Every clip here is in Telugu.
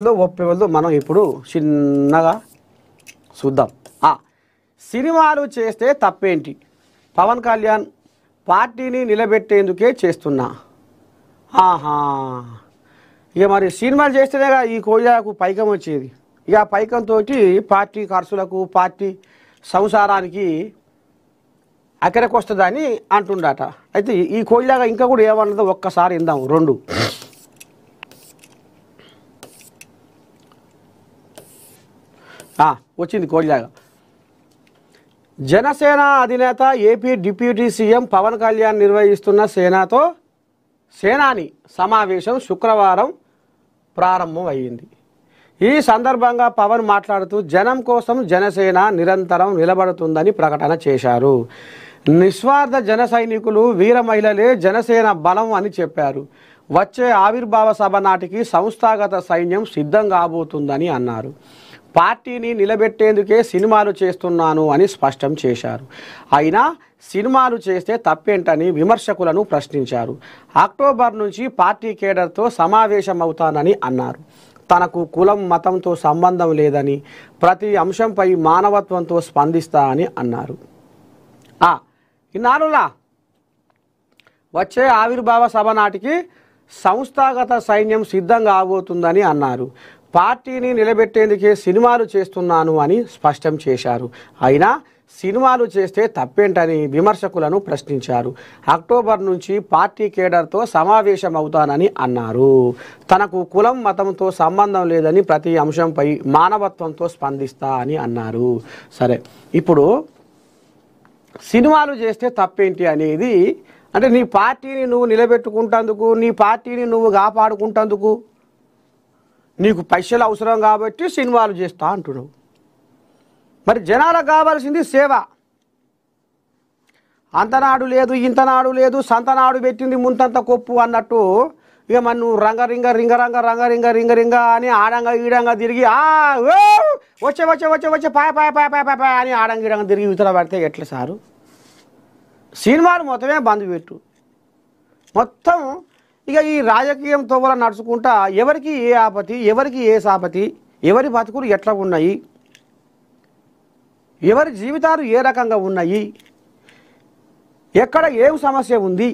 ఒప్పేవాళ్ళు మనం ఇప్పుడు చిన్నగా చూద్దాం. సినిమాలు చేస్తే తప్పేంటి? పవన్ కళ్యాణ్ పార్టీని నిలబెట్టేందుకే చేస్తున్నా. ఇక మరి సినిమాలు చేస్తేనేగా ఈ కోయిలకు పైకం వచ్చేది. ఇక పైకంతో పార్టీ ఖర్చులకు పార్టీ సంసారానికి అక్కడికి వస్తుందని అంటుండట. అయితే ఈ కోయిలాగా ఇంకా కూడా ఏమన్నదో ఒక్కసారి ఇందాం. రెండు వచ్చింది కోయిలాగా. జనసేన అధినేత AP deputy CM Pawan Kalyan నిర్వహిస్తున్న సేనాని సమావేశం శుక్రవారం ప్రారంభం అయ్యింది. ఈ సందర్భంగా పవన్ మాట్లాడుతూ జనం కోసం జనసేన నిరంతరం నిలబడుతుందని ప్రకటన చేశారు. నిస్వార్థ జన సైనికులు వీర మహిళలే జనసేన బలం అని చెప్పారు. వచ్చే ఆవిర్భావ సభ నాటికి సంస్థాగత సైన్యం సిద్ధం కాబోతుందని అన్నారు. పార్టీని నిలబెట్టేందుకే సినిమాలు చేస్తున్నాను అని స్పష్టం చేశారు. అయినా సినిమాలు చేస్తే తప్పేంటని విమర్శకులను ప్రశ్నించారు. అక్టోబర్ నుంచి పార్టీ కేడర్తో సమావేశమవుతానని అన్నారు. తనకు కులం మతంతో సంబంధం లేదని, ప్రతి అంశంపై మానవత్వంతో స్పందిస్తా అని అన్నారు. ఇన్నాళ్ళులా వచ్చే ఆవిర్భావ సభ నాటికి సంస్థాగత సైన్యం సిద్ధం కాబోతుందని అన్నారు. పార్టీని నిలబెట్టేందుకే సినిమాలు చేస్తున్నాను అని స్పష్టం చేశారు. అయినా సినిమాలు చేస్తే తప్పేంటని విమర్శకులను ప్రశ్నించారు. అక్టోబర్ నుంచి పార్టీ కేడర్తో సమావేశం అవుతానని అన్నారు. తనకు కులం మతంతో సంబంధం లేదని, ప్రతి అంశంపై మానవత్వంతో స్పందిస్తా అని అన్నారు. సరే, ఇప్పుడు సినిమాలు చేస్తే తప్పేంటి అనేది అంటే నీ పార్టీని నువ్వు నిలబెట్టుకుంటందుకు, నీ పార్టీని నువ్వు కాపాడుకుంటందుకు నీకు పైసలు అవసరం కాబట్టి సినిమాలు చేస్తా అంటున్నావు. మరి జనాలకు కావాల్సింది సేవ. అంతనాడు లేదు, ఇంతనాడు లేదు, సంతనాడు పెట్టింది ముంతంత కొప్పు అన్నట్టు ఇక మరి నువ్వు రంగ అని ఆడంగా ఈడంగా తిరిగి వచ్చే పాయ అని ఆడంగా ఈడంగా తిరిగి ఇతర పడితే ఎట్లా సారు? సినిమాలు మొత్తమే బంద్ పెట్టు. మొత్తం ఇక ఈ రాజకీయం తోవల నడుచుకుంటా ఎవరికి ఏ ఆపతి, ఎవరికి ఏ సాపతి, ఎవరి బతుకులు ఎట్లా ఉన్నాయి, ఎవరి జీవితాలు ఏ రకంగా ఉన్నాయి, ఎక్కడ ఏం సమస్య ఉంది,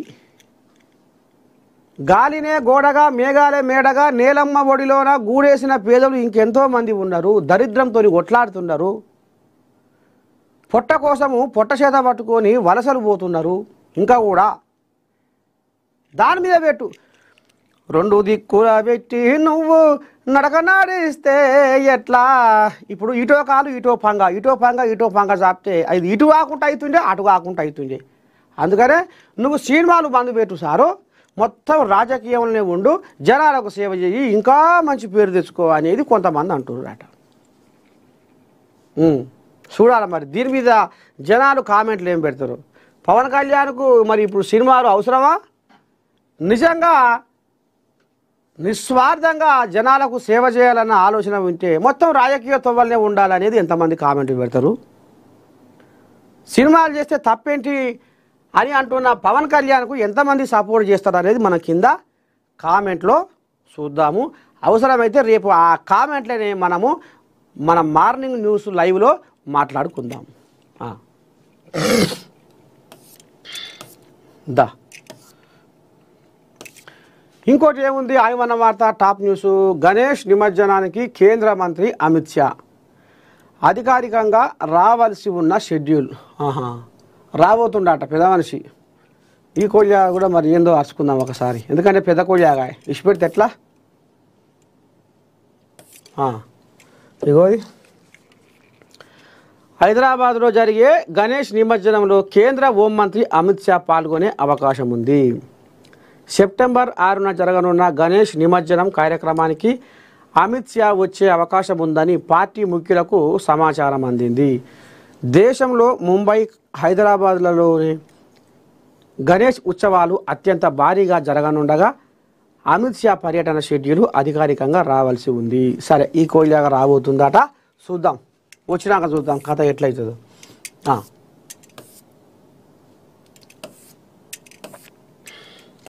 గాలినే గోడగా మేఘాలే మేడగా నేలమ్మ ఒడిలోన గూడేసిన పేదలు ఇంకెంతోమంది ఉన్నారు. దరిద్రంతో కొట్లాడుతున్నారు. పొట్ట కోసము పొట్ట చేత పట్టుకొని వలసలు పోతున్నారు. ఇంకా కూడా దాని మీద పెట్టు. రెండు దిక్కుల పెట్టి నువ్వు నడక నాడిస్తే ఎట్లా? ఇప్పుడు ఇటో కాలు ఇటో పంగ చాపితే అది ఇటు కాకుండా అవుతుండే, అటు కాకుండా అవుతుండే. అందుకనే నువ్వు సినిమాలు బంద్ పెట్టు సారు. మొత్తం రాజకీయంలోనే ఉండు, జనాలకు సేవ చేయి, ఇంకా మంచి పేరు తెచ్చుకో అనేది కొంతమంది అంటున్నారట. చూడాలి మరి దీని మీద జనాలు కామెంట్లు ఏం పెడతారు. పవన్ కళ్యాణ్కు మరి ఇప్పుడు సినిమాలు అవసరమా? నిజంగా నిస్వార్థంగా జనాలకు సేవ చేయాలన్న ఆలోచన ఉంటే మొత్తం రాజకీయ తొవ్వలనే ఉండాలనేది ఎంతమంది కామెంట్లు పెడతారు. సినిమాలు చేస్తే తప్పేంటి అని అంటున్న పవన్ కళ్యాణ్కు ఎంతమంది సపోర్ట్ చేస్తారు అనేది మనం కింద కామెంట్లో చూద్దాము. అవసరమైతే రేపు ఆ కామెంట్లనే మనము మన మార్నింగ్ న్యూస్ లైవ్లో మాట్లాడుకుందాం. ఇంకోటి ఏముంది, ఆయమన్న వార్త టాప్ న్యూస్. గణేష్ నిమజ్జనానికి కేంద్ర మంత్రి అమిత్ షా అధికారికంగా రావాల్సి ఉన్న షెడ్యూల్ రాబోతుండట పెద్ద మనిషి. ఈ కోళ్ళ కూడా మరి ఏందో అరుచుకుందాం ఒకసారి, ఎందుకంటే పెద్ద కోళ్ళగా ఇష్టపెడితే ఎట్లా? ఇగోది హైదరాబాద్లో జరిగే గణేష్ నిమజ్జనంలో కేంద్ర హోంమంత్రి అమిత్ షా పాల్గొనే అవకాశం ఉంది. సెప్టెంబర్ 6న జరగనున్న గణేష్ నిమజ్జనం కార్యక్రమానికి అమిత్ షా వచ్చే అవకాశం ఉందని పార్టీ ముఖ్యులకు సమాచారం అందింది. దేశంలో ముంబై, హైదరాబాద్లలోని గణేష్ ఉత్సవాలు అత్యంత భారీగా జరగనుండగా అమిత్ షా పర్యటన షెడ్యూల్ అధికారికంగా రావాల్సి ఉంది. సరే, ఈ కోయిలాగా రాబోతుందట. చూద్దాం, వచ్చినాక చూద్దాం కథ ఎట్లయితుందో.